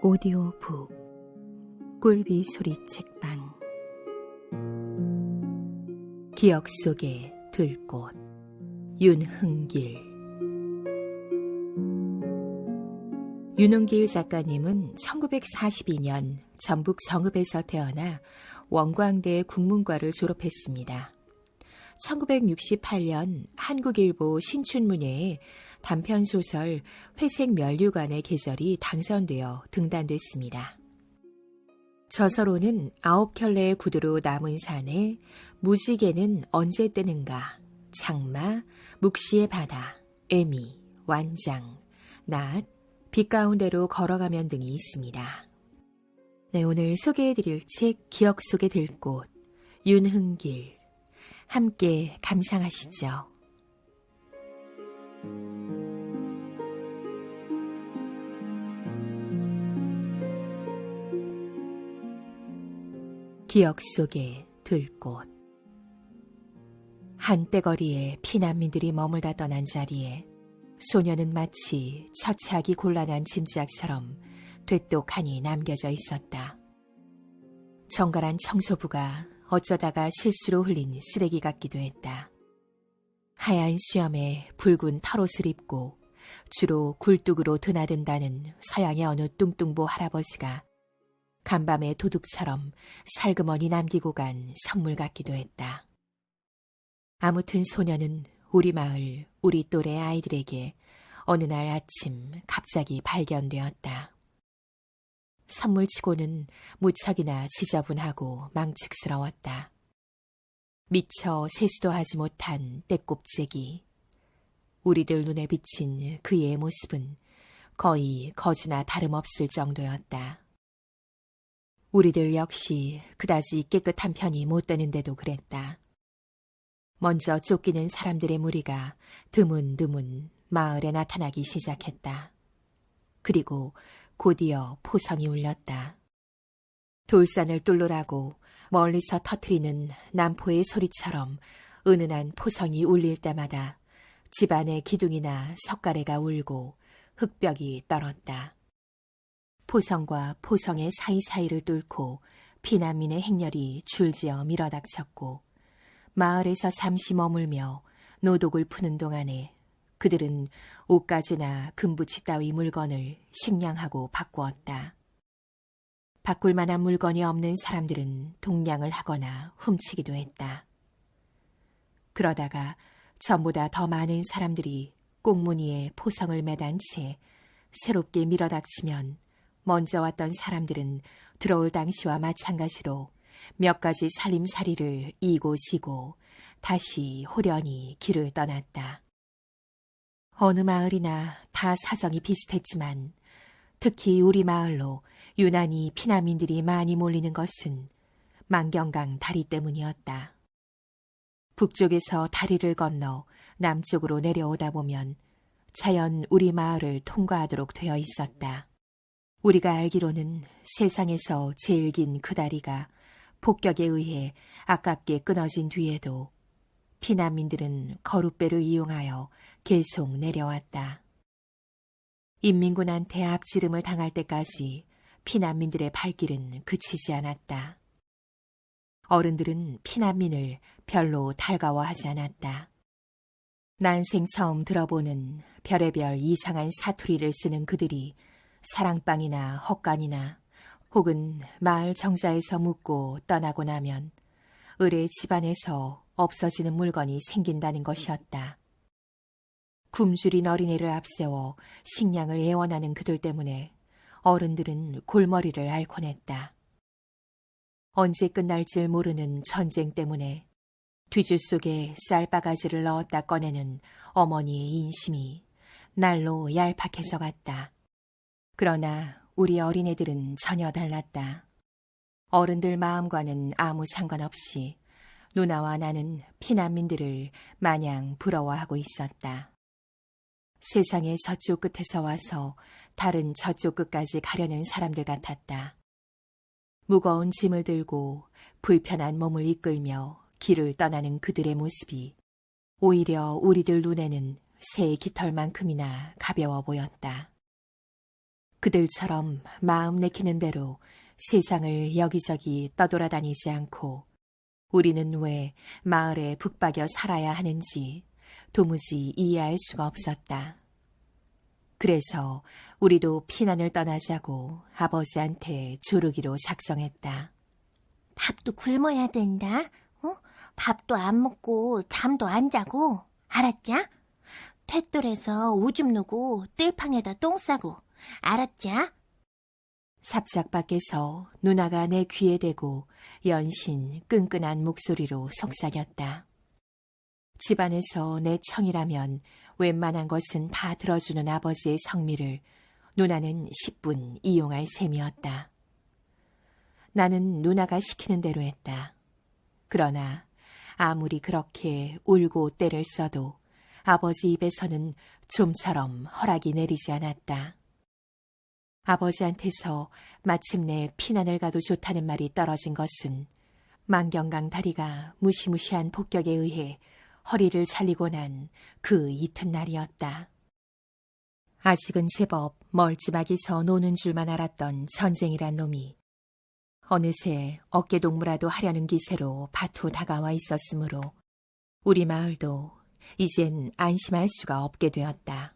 오디오북 꿀비 소리 책방 기억 속의 들꽃 윤흥길. 윤흥길 작가님은 1942년 전북 정읍에서 태어나 원광대 국문과를 졸업했습니다. 1968년 한국일보 신춘문예에 단편소설 회색면류관의 계절이 당선되어 등단됐습니다. 저서로는 9켤레의 구두로 남은 산에 무지개는 언제 뜨는가, 장마, 묵시의 바다, 애미, 완장, 낫, 빛 가운데로 걸어가면 등이 있습니다. 네, 오늘 소개해드릴 책 기억 속의 들꽃 윤흥길, 함께 감상하시죠. 기억 속의 들꽃. 한때거리에 피난민들이 머물다 떠난 자리에 소녀는 마치 처치하기 곤란한 짐짝처럼 되똑하니 남겨져 있었다. 정갈한 청소부가 어쩌다가 실수로 흘린 쓰레기 같기도 했다. 하얀 수염에 붉은 털옷을 입고 주로 굴뚝으로 드나든다는 서양의 어느 뚱뚱보 할아버지가 간밤에 도둑처럼 살그머니 남기고 간 선물 같기도 했다. 아무튼 소녀는 우리 마을, 우리 또래 아이들에게 어느 날 아침 갑자기 발견되었다. 선물치고는 무척이나 지저분하고 망측스러웠다. 미처 세수도 하지 못한 때꼽재기. 우리들 눈에 비친 그의 모습은 거의 거지나 다름없을 정도였다. 우리들 역시 그다지 깨끗한 편이 못 되는데도 그랬다. 먼저 쫓기는 사람들의 무리가 드문드문 마을에 나타나기 시작했다. 그리고 곧이어 포성이 울렸다. 돌산을 뚫으라고 멀리서 터트리는 남포의 소리처럼 은은한 포성이 울릴 때마다 집안의 기둥이나 석가래가 울고 흙벽이 떨었다. 포성과 포성의 사이사이를 뚫고 피난민의 행렬이 줄지어 밀어닥쳤고 마을에서 잠시 머물며 노독을 푸는 동안에 그들은 옷가지나 금부치 따위 물건을 식량하고 바꾸었다. 바꿀 만한 물건이 없는 사람들은 동냥을 하거나 훔치기도 했다. 그러다가 전보다 더 많은 사람들이 꽁무니에 포성을 매단 채 새롭게 밀어닥치면 먼저 왔던 사람들은 들어올 당시와 마찬가지로 몇 가지 살림살이를 이고시고 다시 호련히 길을 떠났다. 어느 마을이나 다 사정이 비슷했지만 특히 우리 마을로 유난히 피난민들이 많이 몰리는 것은 만경강 다리 때문이었다. 북쪽에서 다리를 건너 남쪽으로 내려오다 보면 자연 우리 마을을 통과하도록 되어 있었다. 우리가 알기로는 세상에서 제일 긴 그 다리가 폭격에 의해 아깝게 끊어진 뒤에도 피난민들은 거룻배를 이용하여 계속 내려왔다. 인민군한테 앞지름을 당할 때까지 피난민들의 발길은 그치지 않았다. 어른들은 피난민을 별로 달가워하지 않았다. 난생 처음 들어보는 별의별 이상한 사투리를 쓰는 그들이 사랑방이나 헛간이나 혹은 마을 정자에서 묵고 떠나고 나면 을의 집안에서 없어지는 물건이 생긴다는 것이었다. 굶주린 어린애를 앞세워 식량을 애원하는 그들 때문에 어른들은 골머리를 앓곤 했다. 언제 끝날 줄 모르는 전쟁 때문에 뒤줄 속에 쌀바가지를 넣었다 꺼내는 어머니의 인심이 날로 얄팍해져 갔다. 그러나 우리 어린애들은 전혀 달랐다. 어른들 마음과는 아무 상관없이 누나와 나는 피난민들을 마냥 부러워하고 있었다. 세상의 저쪽 끝에서 와서 다른 저쪽 끝까지 가려는 사람들 같았다. 무거운 짐을 들고 불편한 몸을 이끌며 길을 떠나는 그들의 모습이 오히려 우리들 눈에는 새 깃털만큼이나 가벼워 보였다. 그들처럼 마음 내키는 대로 세상을 여기저기 떠돌아다니지 않고 우리는 왜 마을에 북박여 살아야 하는지 도무지 이해할 수가 없었다. 그래서 우리도 피난을 떠나자고 아버지한테 조르기로 작정했다. 밥도 굶어야 된다. 밥도 안 먹고 잠도 안 자고. 알았자? 퇴돌에서 오줌 누고 뜰팡에다 똥 싸고. 알았자? 삽작 밖에서 누나가 내 귀에 대고 연신 끈끈한 목소리로 속삭였다. 집안에서 내 청이라면 웬만한 것은 다 들어주는 아버지의 성미를 누나는 10분 이용할 셈이었다. 나는 누나가 시키는 대로 했다. 그러나 아무리 그렇게 울고 때를 써도 아버지 입에서는 좀처럼 허락이 내리지 않았다. 아버지한테서 마침내 피난을 가도 좋다는 말이 떨어진 것은 만경강 다리가 무시무시한 폭격에 의해 허리를 잘리고 난 그 이튿날이었다. 아직은 제법 멀찌막이서 노는 줄만 알았던 전쟁이란 놈이 어느새 어깨동무라도 하려는 기세로 바투 다가와 있었으므로 우리 마을도 이젠 안심할 수가 없게 되었다.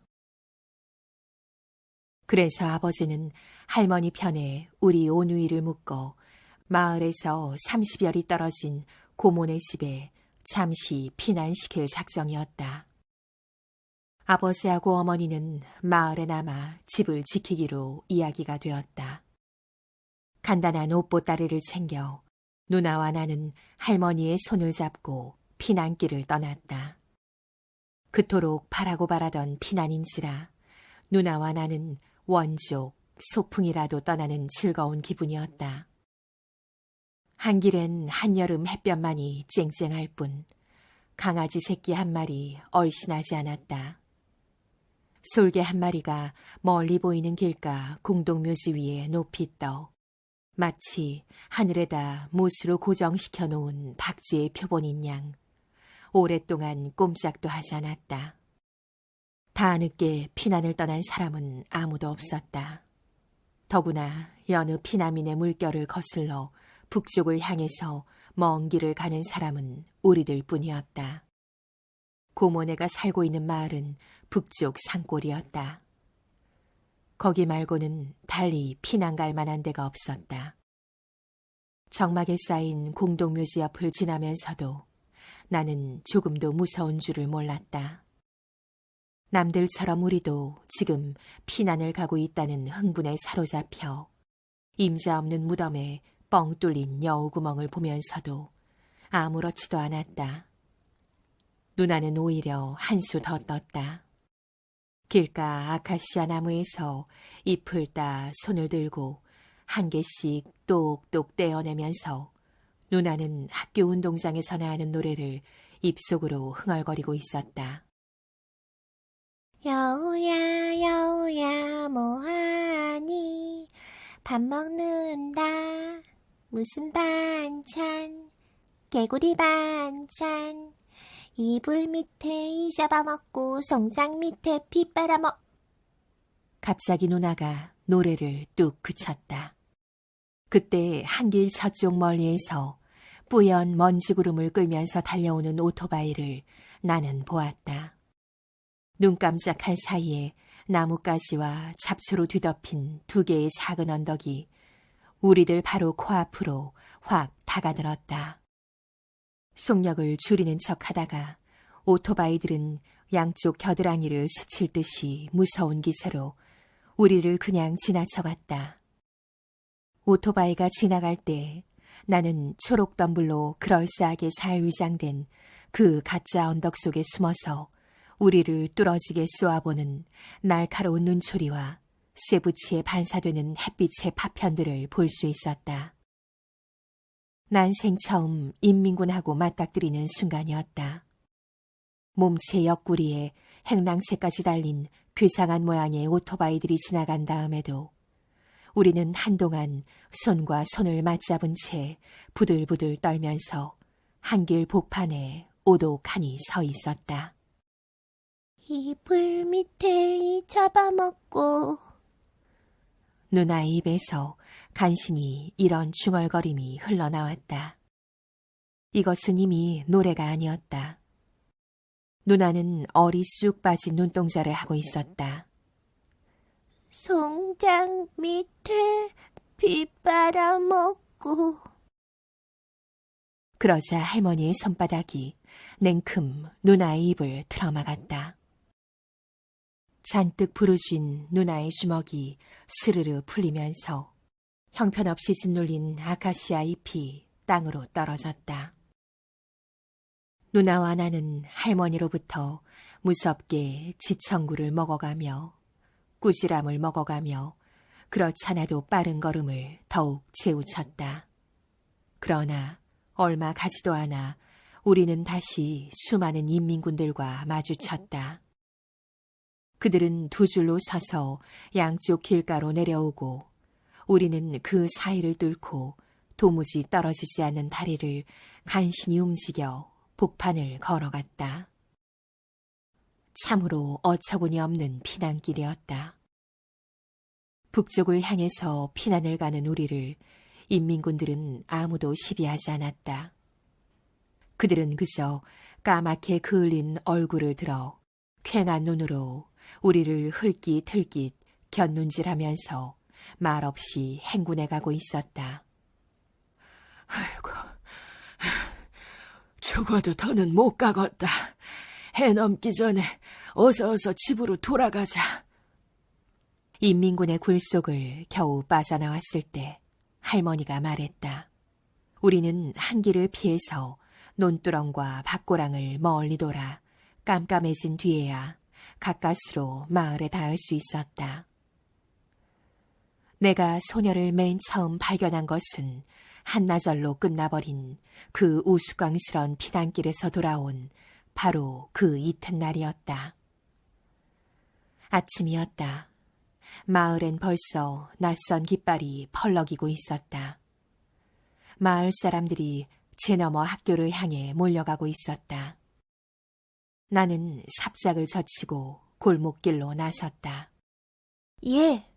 그래서 아버지는 할머니 편에 우리 오누이를 묶어 마을에서 30여리 떨어진 고모네 집에 잠시 피난시킬 작정이었다. 아버지하고 어머니는 마을에 남아 집을 지키기로 이야기가 되었다. 간단한 옷보따리를 챙겨 누나와 나는 할머니의 손을 잡고 피난길을 떠났다. 그토록 바라고 바라던 피난인지라 누나와 나는 원족, 소풍이라도 떠나는 즐거운 기분이었다. 한 길엔 한여름 햇볕만이 쨍쨍할 뿐 강아지 새끼 한 마리 얼씬하지 않았다. 솔개 한 마리가 멀리 보이는 길가 공동묘지 위에 높이 떠 마치 하늘에다 못으로 고정시켜 놓은 박쥐의 표본인 양 오랫동안 꼼짝도 하지 않았다. 다 늦게 피난을 떠난 사람은 아무도 없었다. 더구나 여느 피난민의 물결을 거슬러 북쪽을 향해서 먼 길을 가는 사람은 우리들 뿐이었다. 고모네가 살고 있는 마을은 북쪽 산골이었다. 거기 말고는 달리 피난 갈 만한 데가 없었다. 적막에 쌓인 공동묘지 옆을 지나면서도 나는 조금도 무서운 줄을 몰랐다. 남들처럼 우리도 지금 피난을 가고 있다는 흥분에 사로잡혀 임자 없는 무덤에 뻥 뚫린 여우구멍을 보면서도 아무렇지도 않았다. 누나는 오히려 한수 더 떴다. 길가 아카시아 나무에서 잎을 따 손을 들고 한 개씩 똑똑 떼어내면서 누나는 학교 운동장에서 나는 노래를 입속으로 흥얼거리고 있었다. 여우야 여우야 뭐하니 밥 먹는다. 무슨 반찬? 개구리 반찬. 이불 밑에 이 잡아먹고 송장 밑에 피 빨아먹. 갑자기 누나가 노래를 뚝 그쳤다. 그때 한길 저쪽 멀리에서 뿌연 먼지구름을 끌면서 달려오는 오토바이를 나는 보았다. 눈 깜짝할 사이에 나뭇가지와 잡초로 뒤덮인 두 개의 작은 언덕이 우리들 바로 코앞으로 확 다가들었다. 속력을 줄이는 척하다가 오토바이들은 양쪽 겨드랑이를 스칠 듯이 무서운 기세로 우리를 그냥 지나쳐갔다. 오토바이가 지나갈 때 나는 초록 덤불로 그럴싸하게 잘 위장된 그 가짜 언덕 속에 숨어서 우리를 뚫어지게 쏘아보는 날카로운 눈초리와 쇠붙이에 반사되는 햇빛의 파편들을 볼 수 있었다. 난생 처음 인민군하고 맞닥뜨리는 순간이었다. 몸체 옆구리에 행랑채까지 달린 괴상한 모양의 오토바이들이 지나간 다음에도 우리는 한동안 손과 손을 맞잡은 채 부들부들 떨면서 한길 복판에 오독하니 서 있었다. 이불 밑에 이 잡아먹고. 누나의 입에서 간신히 이런 중얼거림이 흘러나왔다. 이것은 이미 노래가 아니었다. 누나는 얼이 쑥 빠진 눈동자를 하고 있었다. 송장 밑에 비 빨아먹고. 그러자 할머니의 손바닥이 냉큼 누나의 입을 틀어막았다. 잔뜩 부르진 누나의 주먹이 스르르 풀리면서 형편없이 짓눌린 아카시아 잎이 땅으로 떨어졌다. 누나와 나는 할머니로부터 무섭게 지청구를 먹어가며 꾸지람을 먹어가며 그렇잖아도 빠른 걸음을 더욱 재우쳤다. 그러나 얼마 가지도 않아 우리는 다시 수많은 인민군들과 마주쳤다. 그들은 두 줄로 서서 양쪽 길가로 내려오고 우리는 그 사이를 뚫고 도무지 떨어지지 않는 다리를 간신히 움직여 복판을 걸어갔다. 참으로 어처구니 없는 피난길이었다. 북쪽을 향해서 피난을 가는 우리를 인민군들은 아무도 시비하지 않았다. 그들은 그저 까맣게 그을린 얼굴을 들어 퀭한 눈으로 우리를 흘깃흘깃 곁눈질하면서 말없이 행군해 가고 있었다. 아이고, 죽어도 더는 못 가겠다. 해 넘기 전에 어서 집으로 돌아가자. 인민군의 굴속을 겨우 빠져나왔을 때 할머니가 말했다. 우리는 한 길을 피해서 논두렁과 밭고랑을 멀리 돌아 깜깜해진 뒤에야 가까스로 마을에 닿을 수 있었다. 내가 소녀를 맨 처음 발견한 것은 한나절로 끝나버린 그 우스꽝스런 피난길에서 돌아온 바로 그 이튿날이었다. 아침이었다. 마을엔 벌써 낯선 깃발이 펄럭이고 있었다. 마을 사람들이 제 너머 학교를 향해 몰려가고 있었다. 나는 삽작을 젖히고 골목길로 나섰다. 예.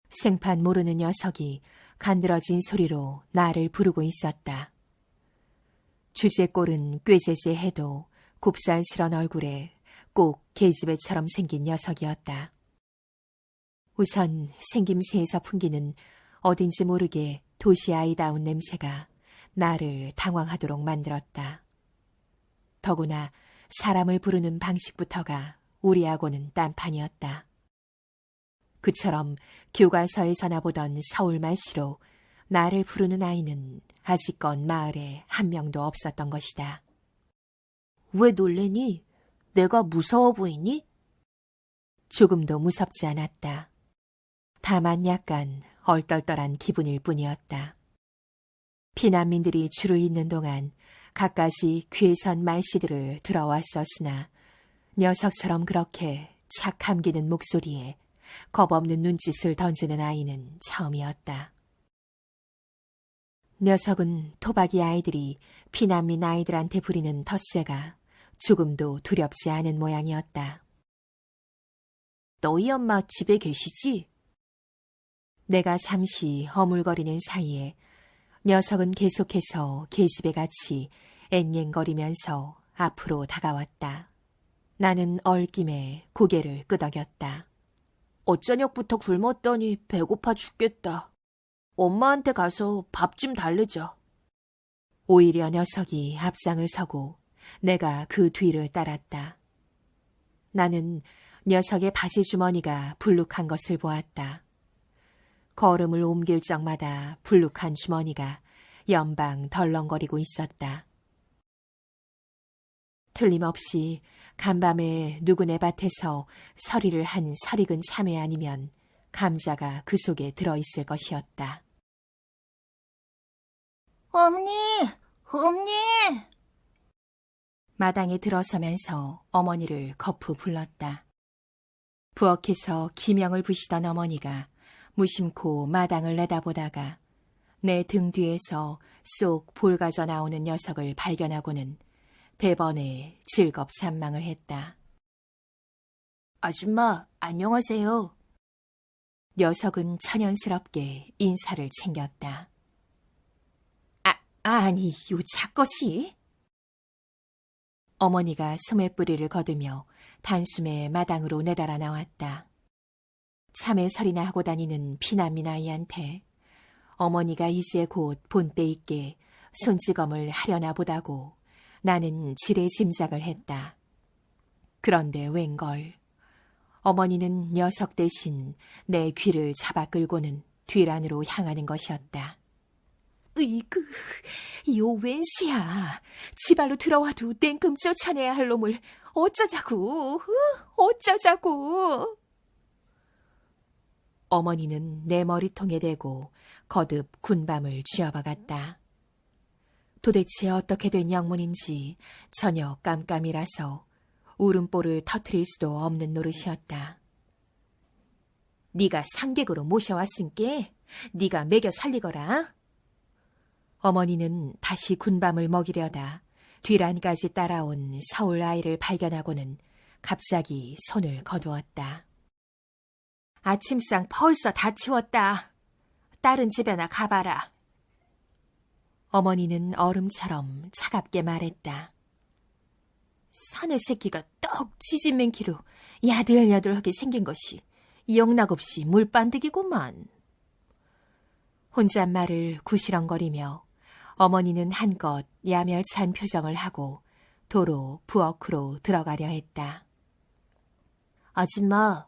생판 모르는 녀석이 간드러진 소리로 나를 부르고 있었다. 주제꼴은 꾀제제해도 곱살스런 얼굴에 꼭 계집애처럼 생긴 녀석이었다. 우선 생김새에서 풍기는 어딘지 모르게 도시 아이다운 냄새가 나를 당황하도록 만들었다. 더구나 사람을 부르는 방식부터가 우리하고는 딴판이었다. 그처럼 교과서에서나 보던 서울 말씨로 나를 부르는 아이는 아직껏 마을에 한 명도 없었던 것이다. 왜 놀래니? 내가 무서워 보이니? 조금도 무섭지 않았다. 다만 약간 얼떨떨한 기분일 뿐이었다. 피난민들이 줄을 잇는 동안 갖가지 귀에선 말씨들을 들어왔었으나 녀석처럼 그렇게 착 감기는 목소리에 겁없는 눈짓을 던지는 아이는 처음이었다. 녀석은 토박이 아이들이 피난민 아이들한테 부리는 텃세가 조금도 두렵지 않은 모양이었다. 너희 엄마 집에 계시지? 내가 잠시 허물거리는 사이에 녀석은 계속해서 계집애 같이 앵앵거리면서 앞으로 다가왔다. 나는 얼김에 고개를 끄덕였다. 어쩌녁부터 굶었더니 배고파 죽겠다. 엄마한테 가서 밥 좀 달래자. 오히려 녀석이 앞장을 서고 내가 그 뒤를 따랐다. 나는 녀석의 바지 주머니가 불룩한 것을 보았다. 걸음을 옮길 적마다 불룩한 주머니가 연방 덜렁거리고 있었다. 틀림없이 간밤에 누구네 밭에서 서리를 한 설익은 참외 아니면 감자가 그 속에 들어있을 것이었다. 엄니! 엄니! 마당에 들어서면서 어머니를 거푸 불렀다. 부엌에서 기명을 부시던 어머니가 무심코 마당을 내다보다가 내 등 뒤에서 쏙 볼가져 나오는 녀석을 발견하고는 대번에 즐겁산망을 했다. 아줌마, 안녕하세요. 녀석은 천연스럽게 인사를 챙겼다. 아니, 요 작것이? 어머니가 소매뿌리를 거두며 단숨에 마당으로 내달아 나왔다. 참외 설이나 하고 다니는 피난민 아이한테 어머니가 이제 곧 본때 있게 손찌검을 하려나 보다고 나는 지레 짐작을 했다. 그런데 웬걸. 어머니는 녀석 대신 내 귀를 잡아 끌고는 뒤란으로 향하는 것이었다. 으이그, 요 웬수야. 지발로 들어와도 땡금 쫓아내야 할 놈을 어쩌자고, 어쩌자고. 어머니는 내 머리통에 대고 거듭 군밤을 쥐어박았다. 도대체 어떻게 된 영문인지 전혀 깜깜이라서 울음보를 터뜨릴 수도 없는 노릇이었다. 네가 상객으로 모셔왔으니께 네가 먹여 살리거라. 어머니는 다시 군밤을 먹이려다 뒤란까지 따라온 서울 아이를 발견하고는 갑자기 손을 거두었다. 아침상 벌써 다 치웠다. 다른 집에나 가봐라. 어머니는 얼음처럼 차갑게 말했다. 사내 새끼가 떡 찌진맨 키로 야들야들하게 생긴 것이 영락없이 물반득이구만. 혼잣말을 구시렁거리며 어머니는 한껏 야멸찬 표정을 하고 도로 부엌으로 들어가려 했다. 아줌마.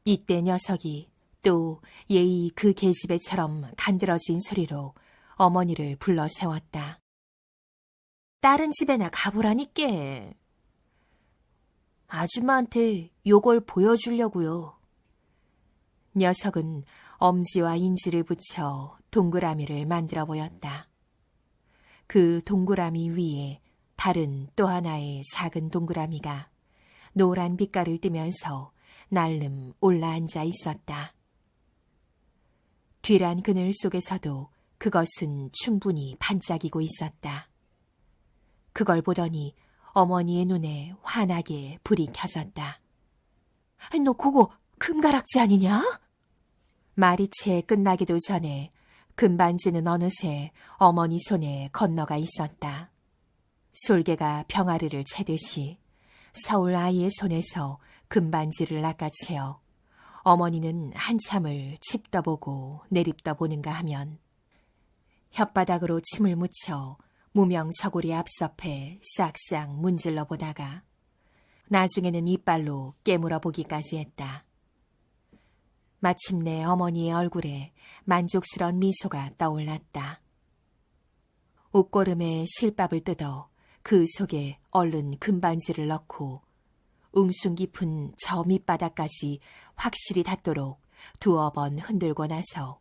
이때 녀석이 또 예의 그 계집애처럼 간드러진 소리로 어머니를 불러 세웠다. 다른 집에나 가보라니께. 아줌마한테 요걸 보여주려고요. 녀석은 엄지와 인지를 붙여 동그라미를 만들어 보였다. 그 동그라미 위에 다른 또 하나의 작은 동그라미가 노란 빛깔을 띠면서 날름 올라앉아 있었다. 뒤란 그늘 속에서도 그것은 충분히 반짝이고 있었다. 그걸 보더니 어머니의 눈에 환하게 불이 켜졌다. 너 그거 금가락지 아니냐? 말이 채 끝나기도 전에 금반지는 어느새 어머니 손에 건너가 있었다. 솔개가 병아리를 채듯이 서울 아이의 손에서 금반지를 낚아채어 어머니는 한참을 칩떠보고 내립떠보는가 하면 혓바닥으로 침을 묻혀 무명 저고리 앞섭해 싹싹 문질러 보다가 나중에는 이빨로 깨물어 보기까지 했다. 마침내 어머니의 얼굴에 만족스러운 미소가 떠올랐다. 옷고름에 실밥을 뜯어 그 속에 얼른 금반지를 넣고 웅숭 깊은 저 밑바닥까지 확실히 닿도록 두어 번 흔들고 나서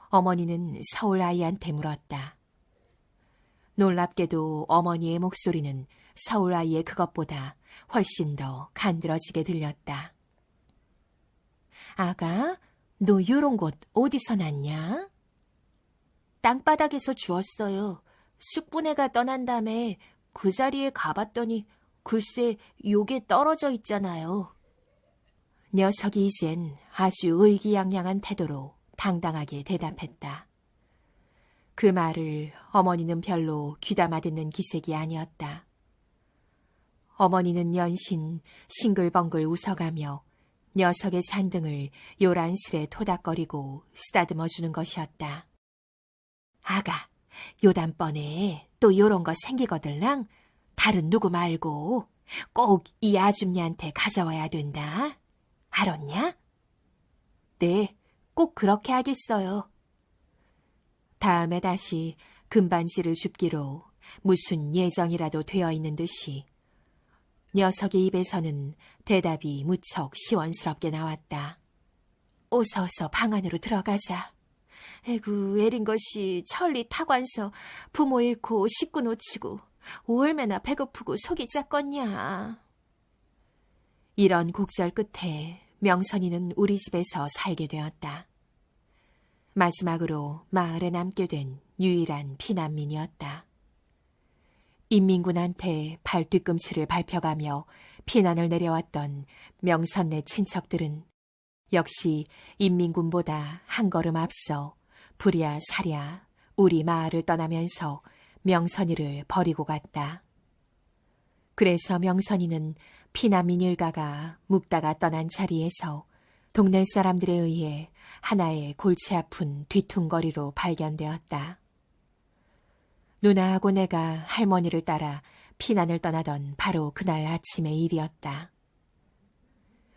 어머니는 서울 아이한테 물었다. 놀랍게도 어머니의 목소리는 서울 아이의 그것보다 훨씬 더 간드러지게 들렸다. 아가, 너 요런 곳 어디서 났냐? 땅바닥에서 주웠어요. 숙부네가 떠난 다음에 그 자리에 가봤더니 글쎄 요게 떨어져 있잖아요. 녀석이 이젠 아주 의기양양한 태도로 당당하게 대답했다. 그 말을 어머니는 별로 귀담아 듣는 기색이 아니었다. 어머니는 연신 싱글벙글 웃어가며 녀석의 잔등을 요란스레 토닥거리고 쓰다듬어주는 것이었다. 아가, 요단번에 또 요런 거 생기거들랑 다른 누구 말고 꼭 이 아줌니한테 가져와야 된다. 알았냐? 네, 꼭 그렇게 하겠어요. 다음에 다시 금반지를 줍기로 무슨 예정이라도 되어 있는 듯이 녀석의 입에서는 대답이 무척 시원스럽게 나왔다. 어서 방 안으로 들어가자. 에구, 애린 것이 천리 타관서 부모 잃고 식구 놓치고 얼마나 배고프고 속이 짰겄냐. 이런 곡절 끝에 명선이는 우리 집에서 살게 되었다. 마지막으로 마을에 남게 된 유일한 피난민이었다. 인민군한테 발뒤꿈치를 밟혀가며 피난을 내려왔던 명선네 친척들은 역시 인민군보다 한 걸음 앞서 부랴 사랴 우리 마을을 떠나면서 명선이를 버리고 갔다. 그래서 명선이는 피난민 일가가 묵다가 떠난 자리에서 동네 사람들에 의해 하나의 골치 아픈 뒤퉁거리로 발견되었다. 누나하고 내가 할머니를 따라 피난을 떠나던 바로 그날 아침의 일이었다.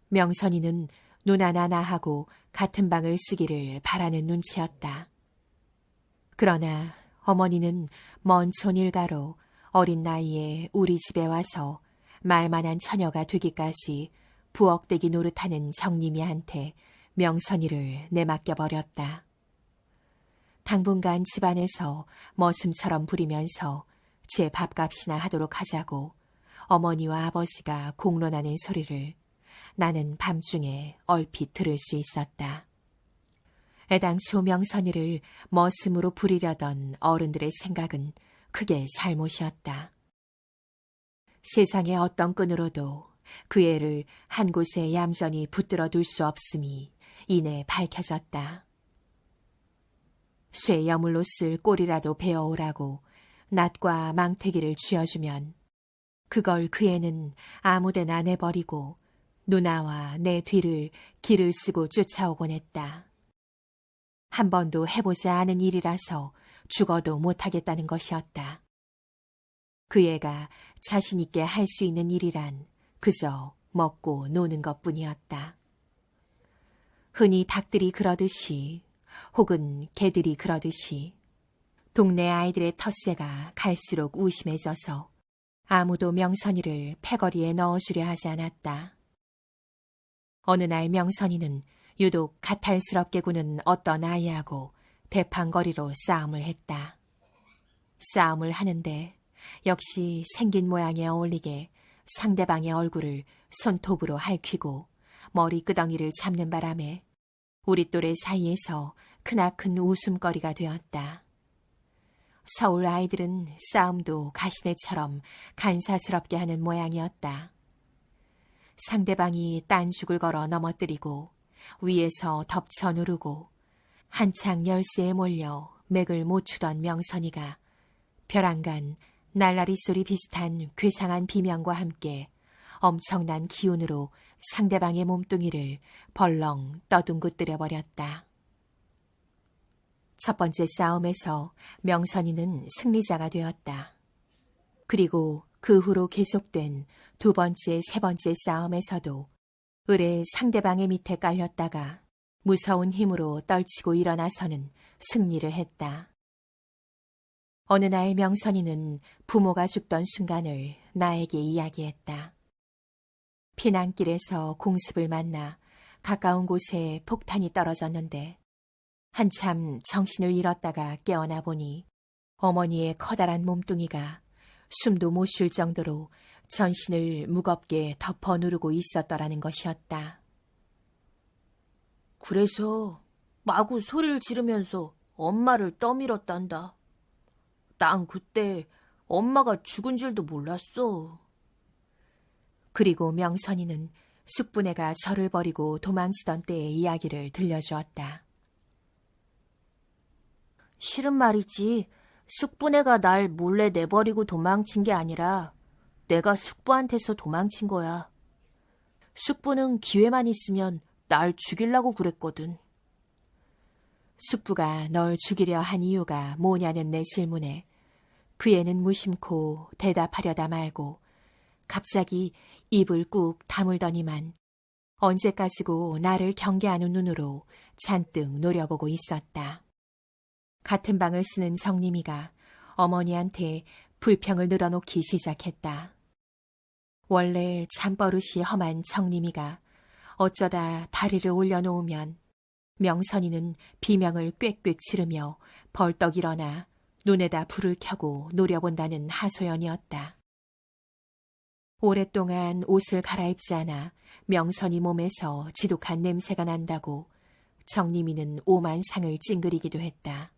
명선이는 누나나 나하고 같은 방을 쓰기를 바라는 눈치였다. 그러나 어머니는 먼 촌 일가로 어린 나이에 우리 집에 와서 말만한 처녀가 되기까지 부엌대기 노릇하는 정림이한테 명선이를 내맡겨버렸다. 당분간 집안에서 머슴처럼 부리면서 제 밥값이나 하도록 하자고 어머니와 아버지가 공론하는 소리를 나는 밤중에 얼핏 들을 수 있었다. 애당초 명선이를 머슴으로 부리려던 어른들의 생각은 크게 잘못이었다. 세상의 어떤 끈으로도 그 애를 한 곳에 얌전히 붙들어 둘 수 없음이 이내 밝혀졌다. 쇠 여물로 쓸 꼴이라도 베어오라고 낫과 망태기를 쥐어주면 그걸 그 애는 아무데나 내버리고 누나와 내 뒤를 길을 쓰고 쫓아오곤 했다. 한 번도 해보지 않은 일이라서 죽어도 못하겠다는 것이었다. 그 애가 자신 있게 할 수 있는 일이란 그저 먹고 노는 것뿐이었다. 흔히 닭들이 그러듯이 혹은 개들이 그러듯이 동네 아이들의 텃세가 갈수록 우심해져서 아무도 명선이를 패거리에 넣어주려 하지 않았다. 어느 날 명선이는 유독 가탈스럽게 구는 어떤 아이하고 대판거리로 싸움을 했다. 싸움을 하는데 역시 생긴 모양에 어울리게 상대방의 얼굴을 손톱으로 핥히고 머리끄덩이를 잡는 바람에 우리 또래 사이에서 크나큰 웃음거리가 되었다. 서울 아이들은 싸움도 가시네처럼 간사스럽게 하는 모양이었다. 상대방이 딴죽을 걸어 넘어뜨리고 위에서 덮쳐 누르고 한창 열세에 몰려 맥을 못 추던 명선이가 벼랑간 날라리 소리 비슷한 괴상한 비명과 함께 엄청난 기운으로 상대방의 몸뚱이를 벌렁 떠둥긋뜨려 버렸다. 첫 번째 싸움에서 명선이는 승리자가 되었다. 그리고 그 후로 계속된 두 번째, 세 번째 싸움에서도 을에 상대방의 밑에 깔렸다가 무서운 힘으로 떨치고 일어나서는 승리를 했다. 어느 날 명선이는 부모가 죽던 순간을 나에게 이야기했다. 피난길에서 공습을 만나 가까운 곳에 폭탄이 떨어졌는데 한참 정신을 잃었다가 깨어나 보니 어머니의 커다란 몸뚱이가 숨도 못 쉴 정도로 전신을 무겁게 덮어 누르고 있었더라는 것이었다. 그래서 마구 소리를 지르면서 엄마를 떠밀었단다. 난 그때 엄마가 죽은 줄도 몰랐어. 그리고 명선이는 숙부네가 저를 버리고 도망치던 때의 이야기를 들려주었다. 실은 말이지, 숙부네가 날 몰래 내버리고 도망친 게 아니라 내가 숙부한테서 도망친 거야. 숙부는 기회만 있으면 날 죽이려고 그랬거든. 숙부가 널 죽이려 한 이유가 뭐냐는 내 질문에 그 애는 무심코 대답하려다 말고 갑자기 입을 꾹 다물더니만 언제까지고 나를 경계하는 눈으로 잔뜩 노려보고 있었다. 같은 방을 쓰는 정림이가 어머니한테 불평을 늘어놓기 시작했다. 원래 잠버릇이 험한 정림이가 어쩌다 다리를 올려놓으면 명선이는 비명을 꽥꽥 지르며 벌떡 일어나 눈에다 불을 켜고 노려본다는 하소연이었다. 오랫동안 옷을 갈아입지 않아 명선이 몸에서 지독한 냄새가 난다고 정림이는 오만상을 찡그리기도 했다.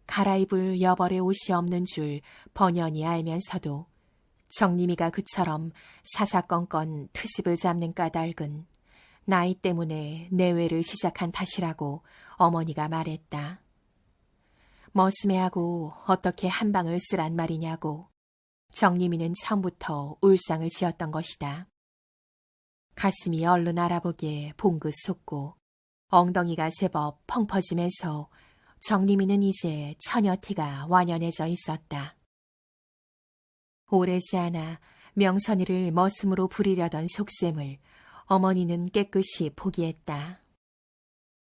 갈아입을 여벌의 옷이 없는 줄 번연히 알면서도 정림이가 그처럼 사사건건 트집을 잡는 까닭은 나이 때문에 내외를 시작한 탓이라고 어머니가 말했다. 머스매하고 어떻게 한 방을 쓰란 말이냐고 정림이는 처음부터 울상을 지었던 것이다. 가슴이 얼른 알아보게 봉긋 솟고 엉덩이가 제법 펑퍼짐해서 정림이는 이제 처녀 티가 완연해져 있었다. 오래지 않아 명선이를 머슴으로 부리려던 속셈을 어머니는 깨끗이 포기했다.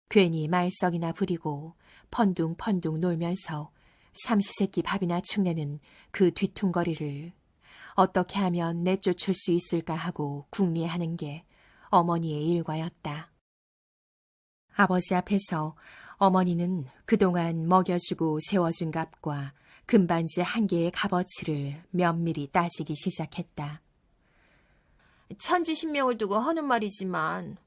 괜히 말썽이나 부리고 펀둥펀둥 놀면서 삼시세끼 밥이나 축내는 그 뒤퉁거리를 어떻게 하면 내쫓을 수 있을까 하고 궁리하는 게 어머니의 일과였다. 아버지 앞에서 어머니는 그동안 먹여주고 세워준 값과 금반지 한 개의 값어치를 면밀히 따지기 시작했다. 천지신명을 두고 하는 말이지만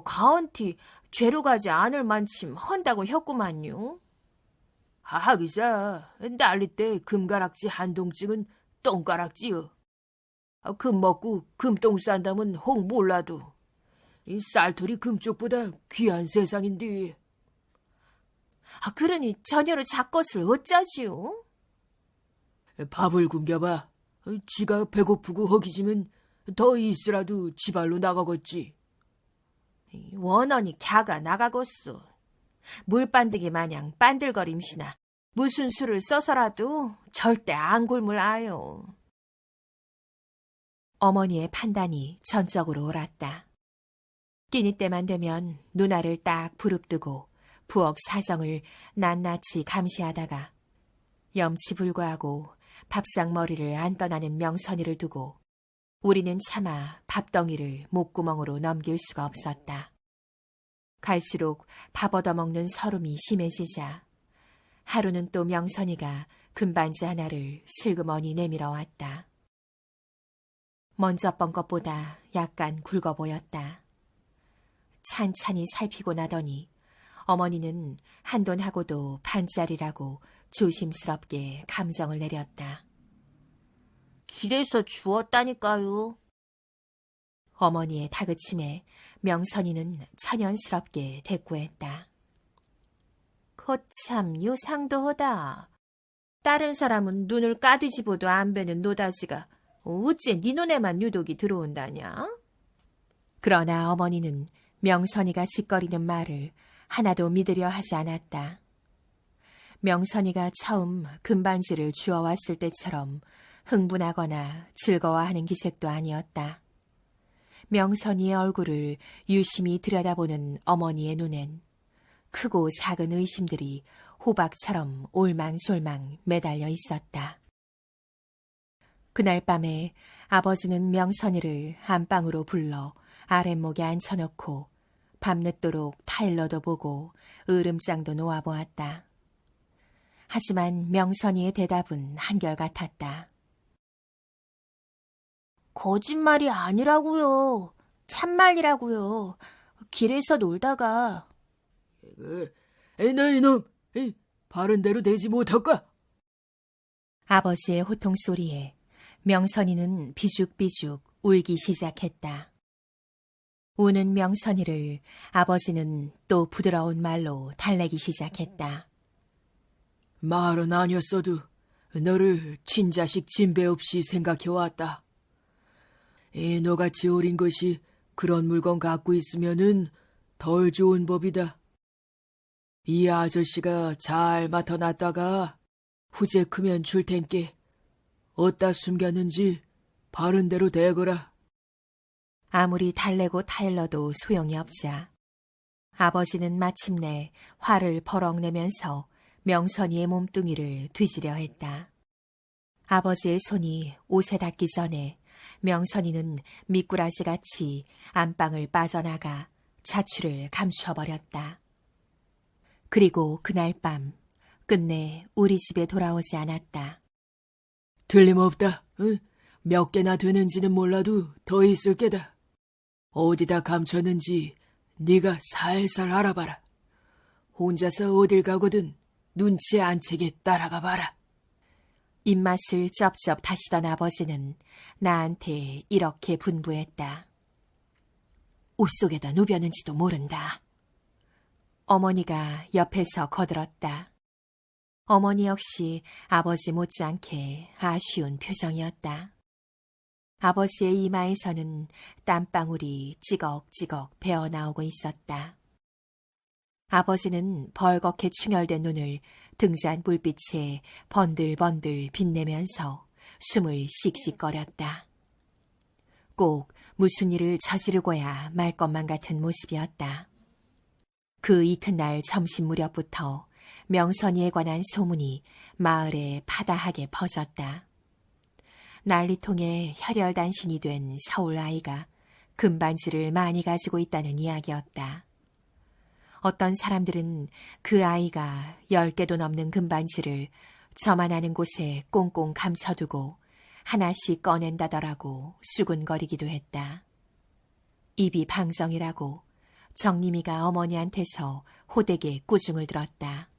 가언티 죄로 가지 않을 만침 헌다고 했구만요. 하기자 날릴 때 금가락지 한 동증은 똥가락지요. 금 먹고 금똥 싼다면 혹 몰라도 이 쌀털이 금쪽보다 귀한 세상인데. 그러니 전혀로 작것을 어쩌지요? 밥을 굶겨봐. 지가 배고프고 허기지면 더 있으라도 지발로 나가겠지. 원언이 갸가 나가겠소. 물반드기 마냥 빤들거림시나 무슨 수를 써서라도 절대 안 굶을 아요. 어머니의 판단이 전적으로 옳았다. 끼니 때만 되면 누나를 딱 부릅뜨고 부엌 사정을 낱낱이 감시하다가 염치불구하고 밥상머리를 안 떠나는 명선이를 두고 우리는 차마 밥덩이를 목구멍으로 넘길 수가 없었다. 갈수록 밥 얻어먹는 서름이 심해지자 하루는 또 명선이가 금반지 하나를 슬그머니 내밀어 왔다. 먼저 번 것보다 약간 굵어 보였다. 찬찬히 살피고 나더니 어머니는 한돈하고도 반짜리라고 조심스럽게 감정을 내렸다. 길에서 주웠다니까요. 어머니의 다그침에 명선이는 천연스럽게 대꾸했다. 거참 요상도하다. 다른 사람은 눈을 까뒤집어도 안 베는 노다지가 어째 네 눈에만 유독이 들어온다냐? 그러나 어머니는 명선이가 짓거리는 말을 하나도 믿으려 하지 않았다. 명선이가 처음 금반지를 주워왔을 때처럼 흥분하거나 즐거워하는 기색도 아니었다. 명선이의 얼굴을 유심히 들여다보는 어머니의 눈엔 크고 작은 의심들이 호박처럼 올망졸망 매달려 있었다. 그날 밤에 아버지는 명선이를 안방으로 불러 아랫목에 앉혀놓고 밤늦도록 타일러도 보고 으름장도 놓아보았다. 하지만 명선이의 대답은 한결같았다. 거짓말이 아니라고요. 참말이라고요. 길에서 놀다가. 너 이놈, 바른 대로 되지 못할까? 아버지의 호통소리에 명선이는 비죽비죽 울기 시작했다. 우는 명선이를 아버지는 또 부드러운 말로 달래기 시작했다. 말은 아니었어도 너를 친자식 진배 없이 생각해왔다. 너같이 어린 것이 그런 물건 갖고 있으면은 덜 좋은 법이다. 이 아저씨가 잘 맡아놨다가 후제 크면 줄 텐께 어디다 숨겼는지 바른 대로 대거라. 아무리 달래고 타일러도 소용이 없자 아버지는 마침내 화를 버럭 내면서 명선이의 몸뚱이를 뒤지려 했다. 아버지의 손이 옷에 닿기 전에 명선이는 미꾸라지같이 안방을 빠져나가 자취를 감추어버렸다. 그리고 그날 밤 끝내 우리 집에 돌아오지 않았다. 틀림없다. 몇 개나 되는지는 몰라도 더 있을 게다. 어디다 감췄는지 네가 살살 알아봐라. 혼자서 어딜 가거든 눈치 안 채게 따라가 봐라. 입맛을 쩝쩝 다시던 아버지는 나한테 이렇게 분부했다. 옷 속에다 누볐는지도 모른다. 어머니가 옆에서 거들었다. 어머니 역시 아버지 못지않게 아쉬운 표정이었다. 아버지의 이마에서는 땀방울이 찌걱찌걱 배어나오고 있었다. 아버지는 벌겋게 충혈된 눈을 등잔 불빛에 번들번들 빛내면서 숨을 씩씩거렸다. 꼭 무슨 일을 저지르고야 말 것만 같은 모습이었다. 그 이튿날 점심 무렵부터 명선이에 관한 소문이 마을에 파다하게 퍼졌다. 난리통에 혈혈단신이 된 서울 아이가 금반지를 많이 가지고 있다는 이야기였다. 어떤 사람들은 그 아이가 10개도 넘는 금반지를 저만 아는 곳에 꽁꽁 감춰두고 하나씩 꺼낸다더라고 수군거리기도 했다. 입이 방정이라고 정림이가 어머니한테서 호되게 꾸중을 들었다.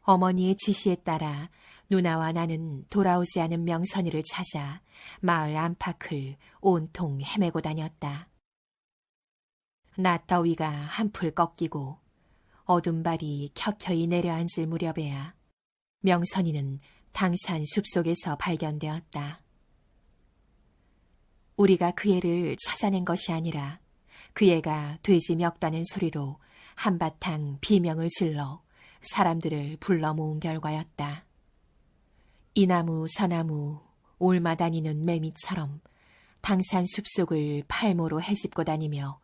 어머니의 지시에 따라 누나와 나는 돌아오지 않은 명선이를 찾아 마을 안팎을 온통 헤매고 다녔다. 낮 더위가 한풀 꺾이고 어둠발이 켜켜이 내려앉을 무렵에야 명선이는 당산 숲속에서 발견되었다. 우리가 그 애를 찾아낸 것이 아니라 그 애가 돼지 멱다는 소리로 한바탕 비명을 질러 사람들을 불러 모은 결과였다. 이나무 서나무 올마 다니는 매미처럼 당산 숲속을 팔모로 헤집고 다니며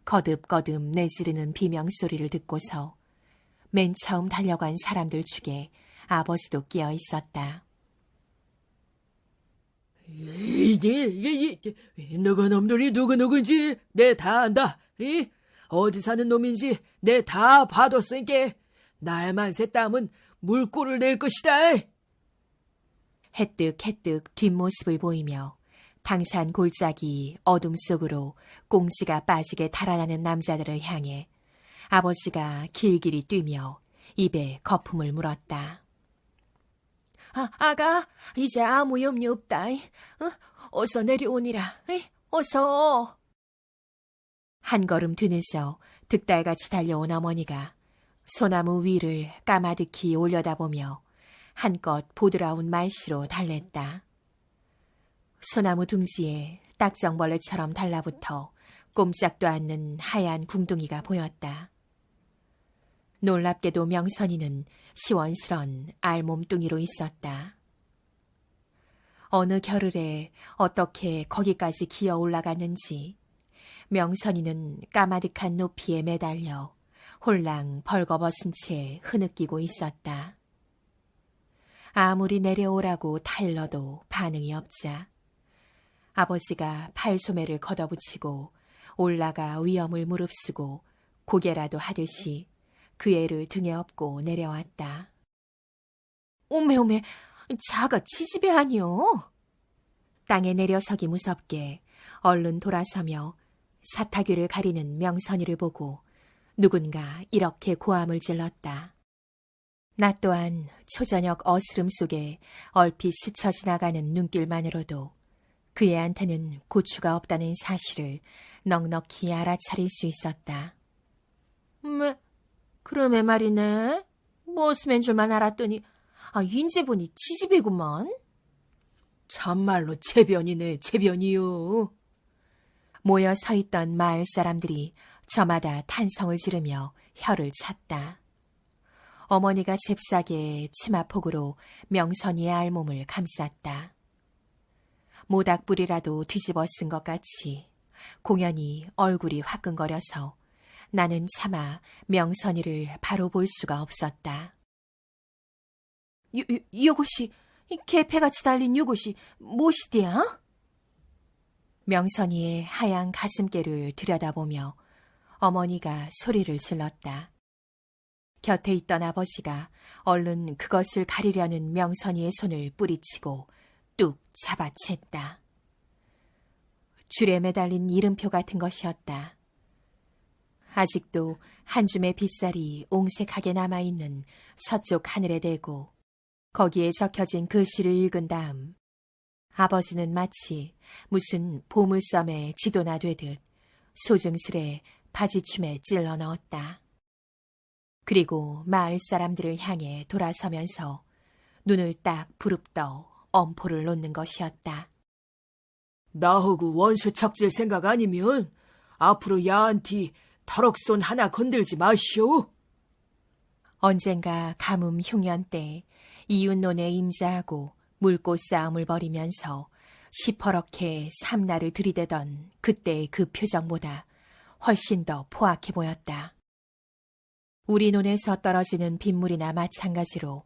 거듭거듭 내지르는 비명소리를 듣고서 맨 처음 달려간 사람들 중에 아버지도 끼어 있었다. 너가 놈들이 누구인지 내 다 안다. 어디 사는 놈인지 내 다 봐뒀으니까 날만 새 땀은 물꼬를 낼 것이다. 해뜩해뜩 뒷모습을 보이며 당산 골짜기 어둠 속으로 꽁지가 빠지게 달아나는 남자들을 향해 아버지가 길길이 뛰며 입에 거품을 물었다. 아가, 이제 아무 염려 없다. 어서 내려오니라. 어서. 한 걸음 뒤늦어 득달같이 달려온 어머니가 소나무 위를 까마득히 올려다보며 한껏 보드라운 말씨로 달랬다. 소나무 둥지에 딱정벌레처럼 달라붙어 꼼짝도 않는 하얀 궁둥이가 보였다. 놀랍게도 명선이는 시원스런 알몸뚱이로 있었다. 어느 겨를에 어떻게 거기까지 기어 올라갔는지 명선이는 까마득한 높이에 매달려 홀랑 벌거벗은 채 흐느끼고 있었다. 아무리 내려오라고 타일러도 반응이 없자 아버지가 팔소매를 걷어붙이고 올라가 위험을 무릅쓰고 고개라도 하듯이 그 애를 등에 업고 내려왔다. 오메, 자가 치집애 아니오. 땅에 내려서기 무섭게 얼른 돌아서며 사타귀를 가리는 명선이를 보고 누군가 이렇게 고함을 질렀다. 나 또한 초저녁 어스름 속에 얼핏 스쳐 지나가는 눈길만으로도 그 애한테는 고추가 없다는 사실을 넉넉히 알아차릴 수 있었다. 그러면 말이네. 무엇이면 줄만 알았더니 인제 보니 치집애구먼. 참말로 체변이네, 체변이요. 모여 서 있던 마을 사람들이 저마다 탄성을 지르며 혀를 찼다. 어머니가 잽싸게 치마폭으로 명선이의 알몸을 감쌌다. 모닥불이라도 뒤집어 쓴 것 같이 공연히 얼굴이 화끈거려서 나는 차마 명선이를 바로 볼 수가 없었다. 요것이 개패같이 달린 요것이 무엇이디야? 명선이의 하얀 가슴께를 들여다보며 어머니가 소리를 질렀다. 곁에 있던 아버지가 얼른 그것을 가리려는 명선이의 손을 뿌리치고 뚝 잡아챘다. 줄에 매달린 이름표 같은 것이었다. 아직도 한 줌의 빗살이 옹색하게 남아있는 서쪽 하늘에 대고 거기에 적혀진 글씨를 읽은 다음 아버지는 마치 무슨 보물섬의 지도나 되듯 소증스레 바지춤에 찔러 넣었다. 그리고 마을 사람들을 향해 돌아서면서 눈을 딱 부릅떠 엄포를 놓는 것이었다. 나하고 원수 착질 생각 아니면 앞으로 야한티 털럭손 하나 건들지 마시오. 언젠가 가뭄 흉년 때 이웃논에 임자하고 물꽃 싸움을 벌이면서 시퍼렇게 삼나를 들이대던 그때의 그 표정보다 훨씬 더 포악해 보였다. 우리 논에서 떨어지는 빗물이나 마찬가지로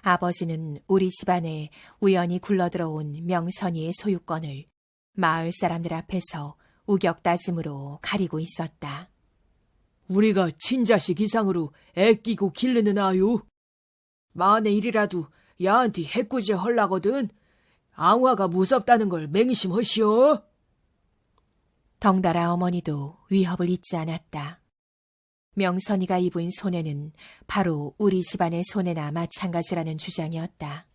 아버지는 우리 집안에 우연히 굴러들어온 명선이의 소유권을 마을 사람들 앞에서 우격다짐으로 가리고 있었다. 우리가 친자식 이상으로 애끼고 기르는 아유. 만에 일이라도 야한테 해꾸지 헐라거든. 앙화가 무섭다는 걸 맹심하시오. 덩달아 어머니도 위협을 잊지 않았다. 명선이가 입은 손해는 바로 우리 집안의 손해나 마찬가지라는 주장이었다.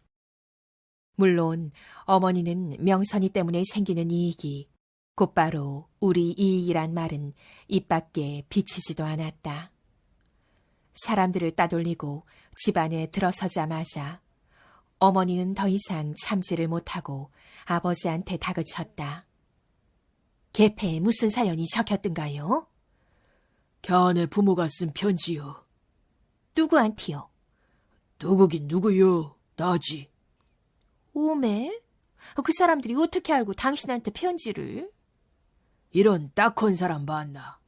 물론 어머니는 명선이 때문에 생기는 이익이 곧바로 우리 이익이란 말은 입 밖에 비치지도 않았다. 사람들을 따돌리고 집안에 들어서자마자 어머니는 더 이상 참지를 못하고 아버지한테 다그쳤다. 계패에 무슨 사연이 적혔던가요? 걔네 부모가 쓴 편지요. 누구한테요? 누구긴 누구요? 나지. 오메? 그 사람들이 어떻게 알고 당신한테 편지를? 이런 딱한 사람 봤나?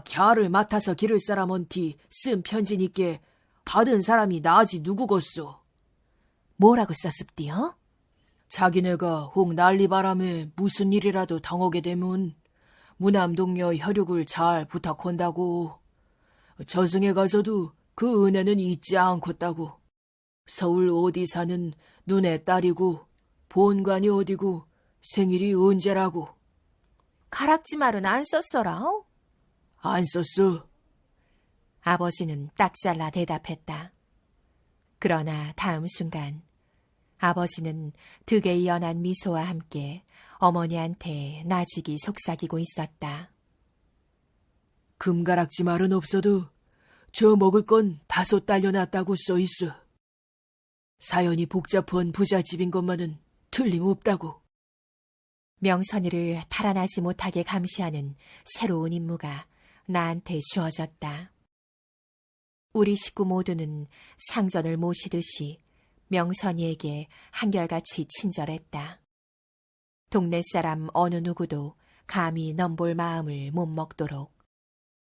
걔를 맡아서 기를 사람한테 쓴 편지니께 받은 사람이 나지 누구겠소? 뭐라고 썼습디요? 자기네가 혹 난리바람에 무슨 일이라도 당하게 되면 무남동녀 혈육을 잘 부탁한다고. 저승에 가서도 그 은혜는 잊지 않겠다고. 서울 어디 사는 눈의 딸이고 본관이 어디고 생일이 언제라고. 가락지 말은 안 썼어라. 안 썼어. 아버지는 딱 잘라 대답했다. 그러나 다음 순간 아버지는 득에 연한 미소와 함께 어머니한테 나직이 속삭이고 있었다. 금가락지 말은 없어도 저 먹을 건 5 딸려놨다고 써있어. 사연이 복잡한 부잣집인 것만은 틀림없다고. 명선이를 달아나지 못하게 감시하는 새로운 임무가 나한테 주어졌다. 우리 식구 모두는 상전을 모시듯이 명선이에게 한결같이 친절했다. 동네 사람 어느 누구도 감히 넘볼 마음을 못 먹도록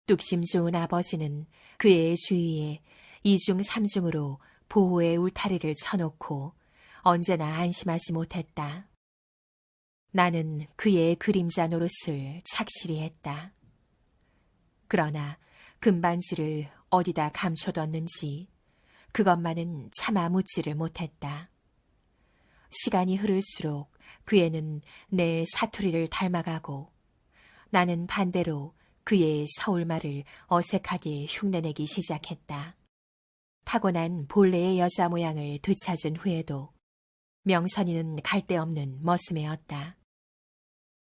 뚝심 좋은 아버지는 그의 주위에 2중 3중으로 보호의 울타리를 쳐놓고 언제나 안심하지 못했다. 나는 그의 그림자 노릇을 착실히 했다. 그러나 금반지를 어디다 감춰뒀는지 그것만은 차마 묻지를 못했다. 시간이 흐를수록 그 애는 내 사투리를 닮아가고 나는 반대로 그의 서울말을 어색하게 흉내내기 시작했다. 타고난 본래의 여자 모양을 되찾은 후에도 명선이는 갈데없는 머슴애였다.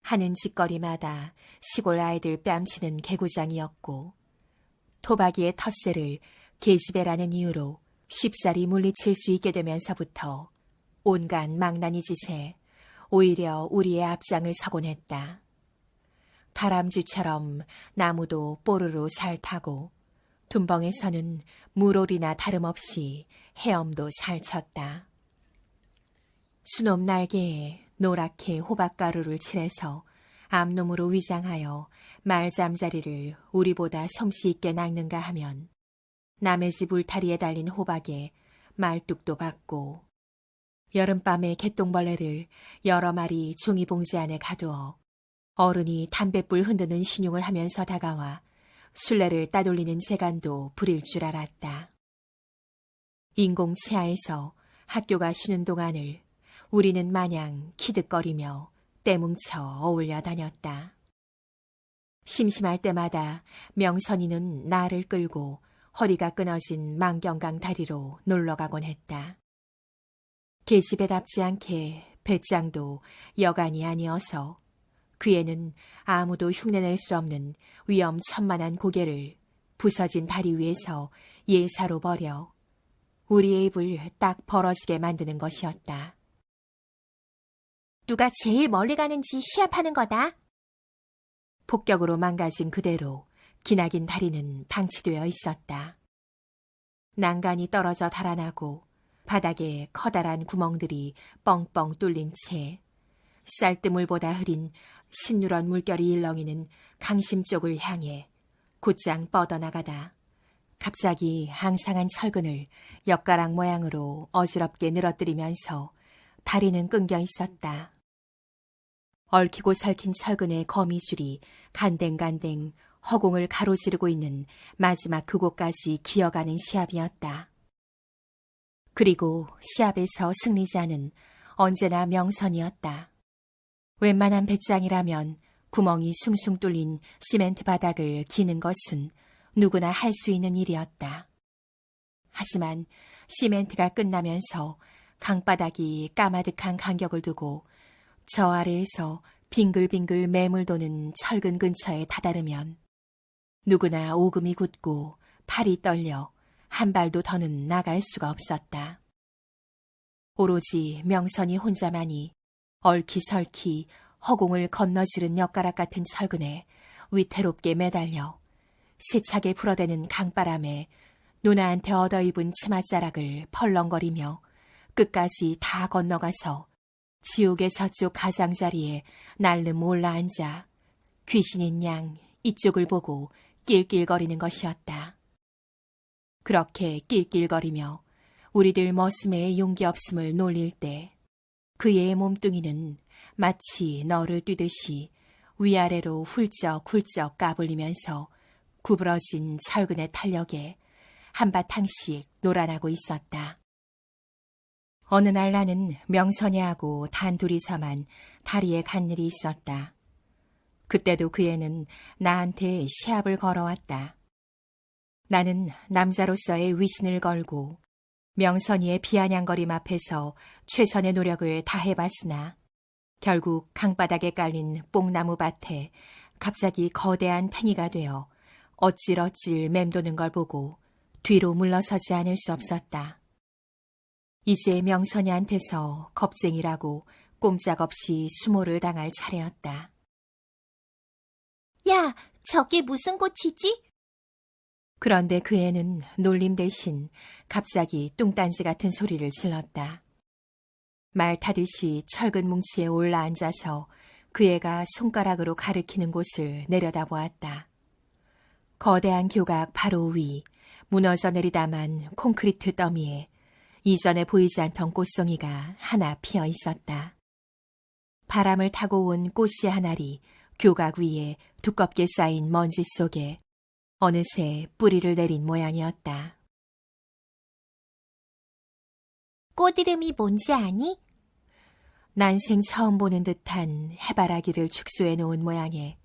하는 짓거리마다 시골 아이들 뺨치는 개구장이었고 토박이의 텃세를 계집애라는 이유로 쉽사리 물리칠 수 있게 되면서부터 온갖 망나니 짓에 오히려 우리의 앞장을 서곤 했다. 다람쥐처럼 나무도 뽀르르 잘 타고 둔벙에서는 물오리나 다름없이 헤엄도 잘 쳤다. 수놈 날개에 노랗게 호박가루를 칠해서 암놈으로 위장하여 말잠자리를 우리보다 솜씨 있게 낚는가 하면 남의 집 울타리에 달린 호박에 말뚝도 받고 여름밤에 개똥벌레를 여러 마리 종이봉지 안에 가두어 어른이 담뱃불 흔드는 신용을 하면서 다가와 술래를 따돌리는 재간도 부릴 줄 알았다. 인공치하에서 학교가 쉬는 동안을 우리는 마냥 키득거리며 떼뭉쳐 어울려 다녔다. 심심할 때마다 명선이는 나를 끌고 허리가 끊어진 만경강 다리로 놀러가곤 했다. 계집애답지 않게 배짱도 여간이 아니어서 그 애는 아무도 흉내낼 수 없는 위험천만한 고개를 부서진 다리 위에서 예사로 버려 우리의 입을 딱 벌어지게 만드는 것이었다. 누가 제일 멀리 가는지 시합하는 거다. 폭격으로 망가진 그대로 기나긴 다리는 방치되어 있었다. 난간이 떨어져 달아나고 바닥에 커다란 구멍들이 뻥뻥 뚫린 채 쌀뜨물보다 흐린 신누런 물결이 일렁이는 강심 쪽을 향해 곧장 뻗어나가다 갑자기 항상한 철근을 엿가락 모양으로 어지럽게 늘어뜨리면서 다리는 끊겨 있었다. 얽히고 설킨 철근의 거미줄이 간댕간댕 허공을 가로지르고 있는 마지막 그곳까지 기어가는 시합이었다. 그리고 시합에서 승리자는 언제나 명선이었다. 웬만한 배짱이라면 구멍이 숭숭 뚫린 시멘트 바닥을 기는 것은 누구나 할 수 있는 일이었다. 하지만 시멘트가 끝나면서 강바닥이 까마득한 간격을 두고 저 아래에서 빙글빙글 매물도는 철근 근처에 다다르면 누구나 오금이 굳고 팔이 떨려 한 발도 더는 나갈 수가 없었다. 오로지 명선이 혼자만이 얼키설키 허공을 건너지른 엿가락 같은 철근에 위태롭게 매달려 세차게 불어대는 강바람에 누나한테 얻어입은 치맛자락을 펄렁거리며 끝까지 다 건너가서 지옥의 저쪽 가장자리에 날름 올라앉아 귀신인 양 이쪽을 보고 낄낄거리는 것이었다. 그렇게 낄낄거리며 우리들 머슴의 용기 없음을 놀릴 때 그의 몸뚱이는 마치 너를 뛰듯이 위아래로 훌쩍훌쩍 까불리면서 구부러진 철근의 탄력에 한바탕씩 놀아나고 있었다. 어느 날 나는 명선이하고 단둘이서만 다리에 간 일이 있었다. 그때도 그 애는 나한테 시합을 걸어왔다. 나는 남자로서의 위신을 걸고 명선이의 비아냥거림 앞에서 최선의 노력을 다해봤으나 결국 강바닥에 깔린 뽕나무 밭에 갑자기 거대한 팽이가 되어 어찔어찔 맴도는 걸 보고 뒤로 물러서지 않을 수 없었다. 이제 명선이한테서 겁쟁이라고 꼼짝없이 수모를 당할 차례였다. 야, 저게 무슨 꽃이지? 그런데 그 애는 놀림 대신 갑자기 뚱딴지 같은 소리를 질렀다. 말 타듯이 철근 뭉치에 올라앉아서 그 애가 손가락으로 가리키는 곳을 내려다보았다. 거대한 교각 바로 위, 무너져 내리다만 콘크리트 더미에 이전에 보이지 않던 꽃송이가 하나 피어 있었다. 바람을 타고 온 꽃씨 한 알이 교각 위에 두껍게 쌓인 먼지 속에 어느새 뿌리를 내린 모양이었다. 꽃 이름이 뭔지 아니? 난생 처음 보는 듯한 해바라기를 축소해 놓은 모양의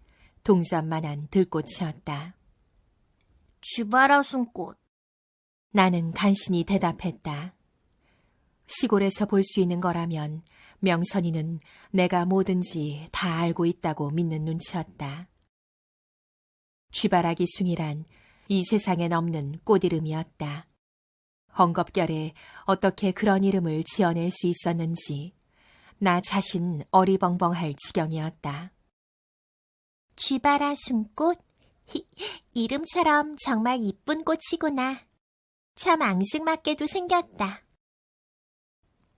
동전만한 들꽃이었다. 쥐바라순꽃. 나는 간신히 대답했다. 시골에서 볼 수 있는 거라면 명선이는 내가 뭐든지 다 알고 있다고 믿는 눈치였다. 쥐바라기 숭이란 이 세상엔 없는 꽃 이름이었다. 헝겊결에 어떻게 그런 이름을 지어낼 수 있었는지 나 자신 어리벙벙할 지경이었다. 쥐바라순꽃? 이름처럼 정말 이쁜 꽃이구나. 참 앙증맞게도 생겼다.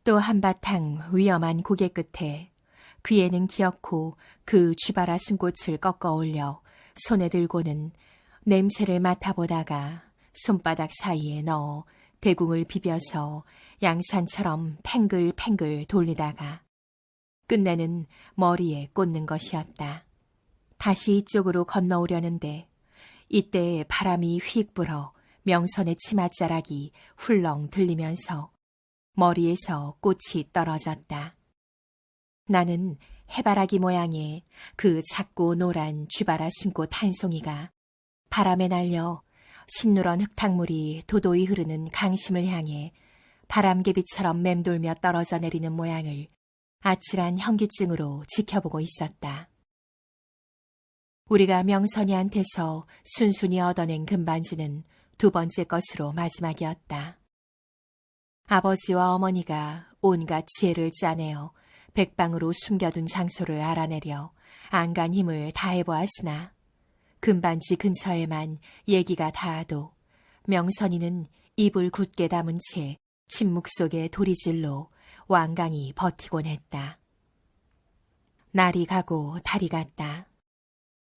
또 한바탕 위험한 고개 끝에 그 애는 기어코 그 쥐바라 순꽃을 꺾어 올려 손에 들고는 냄새를 맡아보다가 손바닥 사이에 넣어 대궁을 비벼서 양산처럼 팽글팽글 돌리다가 끝내는 머리에 꽂는 것이었다. 다시 이쪽으로 건너오려는데 이때 바람이 휙 불어 명선의 치맛자락이 훌렁 들리면서 머리에서 꽃이 떨어졌다. 나는 해바라기 모양의 그 작고 노란 쥐바라 순꽃 한 송이가 바람에 날려 신누런 흙탕물이 도도히 흐르는 강심을 향해 바람개비처럼 맴돌며 떨어져 내리는 모양을 아찔한 현기증으로 지켜보고 있었다. 우리가 명선이한테서 순순히 얻어낸 금반지는 두 번째 것으로 마지막이었다. 아버지와 어머니가 온갖 지혜를 짜내어 백방으로 숨겨둔 장소를 알아내려 안간 힘을 다해보았으나 금반지 근처에만 얘기가 닿아도 명선이는 입을 굳게 담은 채 침묵 속의 도리질로 완강히 버티곤 했다. 날이 가고 달이 갔다.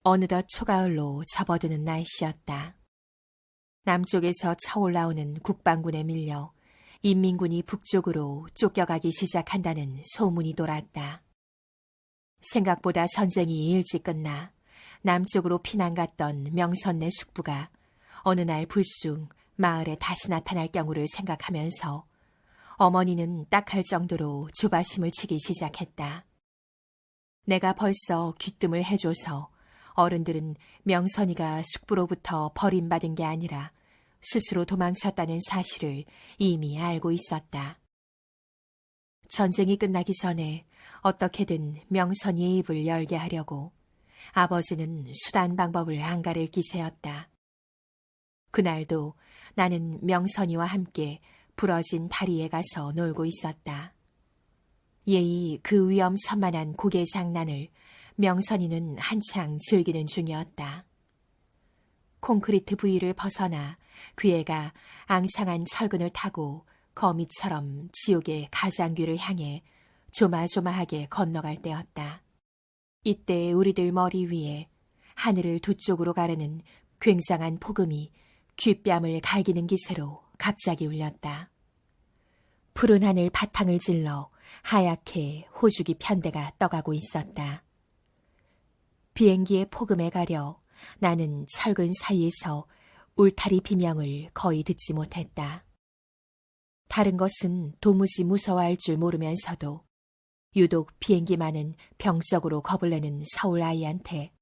어느덧 초가을로 접어드는 날씨였다. 남쪽에서 쳐올라오는 국방군에 밀려 인민군이 북쪽으로 쫓겨가기 시작한다는 소문이 돌았다. 생각보다 전쟁이 일찍 끝나 남쪽으로 피난 갔던 명선네 숙부가 어느 날 불쑥 마을에 다시 나타날 경우를 생각하면서 어머니는 딱할 정도로 조바심을 치기 시작했다. 내가 벌써 귀뜸을 해줘서 어른들은 명선이가 숙부로부터 버림받은 게 아니라 스스로 도망쳤다는 사실을 이미 알고 있었다. 전쟁이 끝나기 전에 어떻게든 명선이의 입을 열게 하려고 아버지는 수단 방법을 안가릴 기세였다. 그날도 나는 명선이와 함께 부러진 다리에 가서 놀고 있었다. 예의 그 위험천만한 고개 장난을 명선이는 한창 즐기는 중이었다. 콘크리트 부위를 벗어나 그 애가 앙상한 철근을 타고 거미처럼 지옥의 가장귀를 향해 조마조마하게 건너갈 때였다. 이때 우리들 머리 위에 하늘을 두 쪽으로 가르는 굉장한 폭음이 귓뺨을 갈기는 기세로 갑자기 울렸다. 푸른 하늘 바탕을 질러 하얗게 호죽이 편대가 떠가고 있었다. 비행기의 폭음에 가려 나는 철근 사이에서 울타리 비명을 거의 듣지 못했다. 다른 것은 도무지 무서워할 줄 모르면서도 유독 비행기만은 병적으로 겁을 내는 서울 아이한테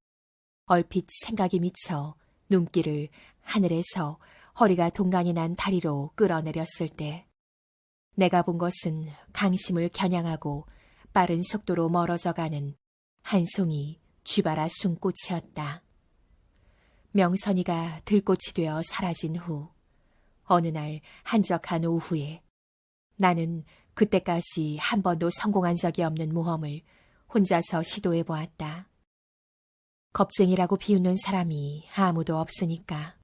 얼핏 생각이 미쳐 눈길을 하늘에서 허리가 동강이 난 다리로 끌어내렸을 때 내가 본 것은 강심을 겨냥하고 빠른 속도로 멀어져가는 한 송이 쥐바라 숨꽃이었다. 명선이가 들꽃이 되어 사라진 후 어느 날 한적한 오후에 나는 그때까지 한 번도 성공한 적이 없는 모험을 혼자서 시도해 보았다. 겁쟁이라고 비웃는 사람이 아무도 없으니까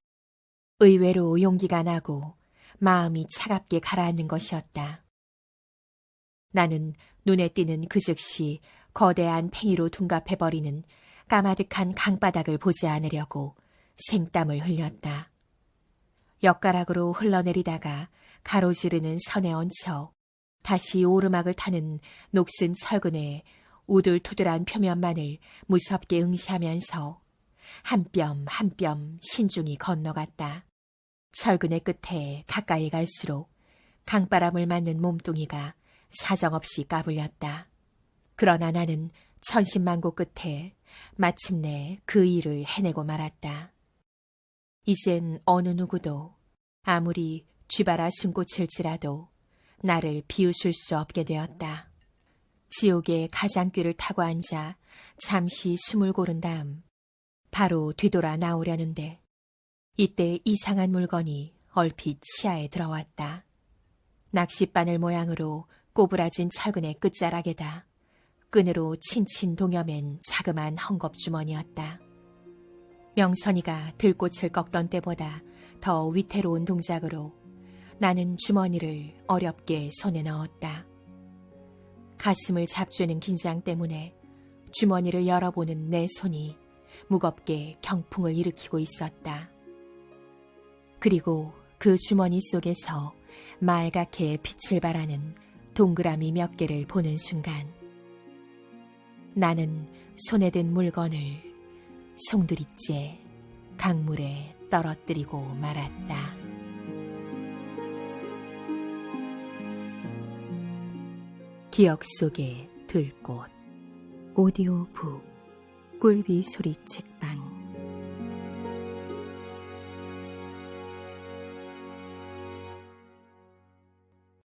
의외로 용기가 나고 마음이 차갑게 가라앉는 것이었다. 나는 눈에 띄는 그 즉시 거대한 팽이로 둔갑해버리는 까마득한 강바닥을 보지 않으려고 생땀을 흘렸다. 엿가락으로 흘러내리다가 가로지르는 선에 얹혀 다시 오르막을 타는 녹슨 철근의 우둘투둘한 표면만을 무섭게 응시하면서 한 뼘 한 뼘 신중히 건너갔다. 철근의 끝에 가까이 갈수록 강바람을 맞는 몸뚱이가 사정없이 까불렸다. 그러나 나는 천신만고 끝에 마침내 그 일을 해내고 말았다. 이젠 어느 누구도 아무리 쥐바라 숨꽃일지라도 나를 비웃을 수 없게 되었다. 지옥의 가장귀를 타고 앉아 잠시 숨을 고른 다음 바로 뒤돌아 나오려는데 이때 이상한 물건이 얼핏 시야에 들어왔다. 낚싯바늘 모양으로 꼬부라진 철근의 끝자락에다 끈으로 친친 동여맨 자그만 헝겊주머니였다. 명선이가 들꽃을 꺾던 때보다 더 위태로운 동작으로 나는 주머니를 어렵게 손에 넣었다. 가슴을 잡쥐는 긴장 때문에 주머니를 열어보는 내 손이 무겁게 경풍을 일으키고 있었다. 그리고 그 주머니 속에서 말갛게 빛을 발하는 동그라미 몇 개를 보는 순간 나는 손에 든 물건을 송두리째 강물에 떨어뜨리고 말았다. 기억 속의 들꽃 오디오북 꿀비 소리 책방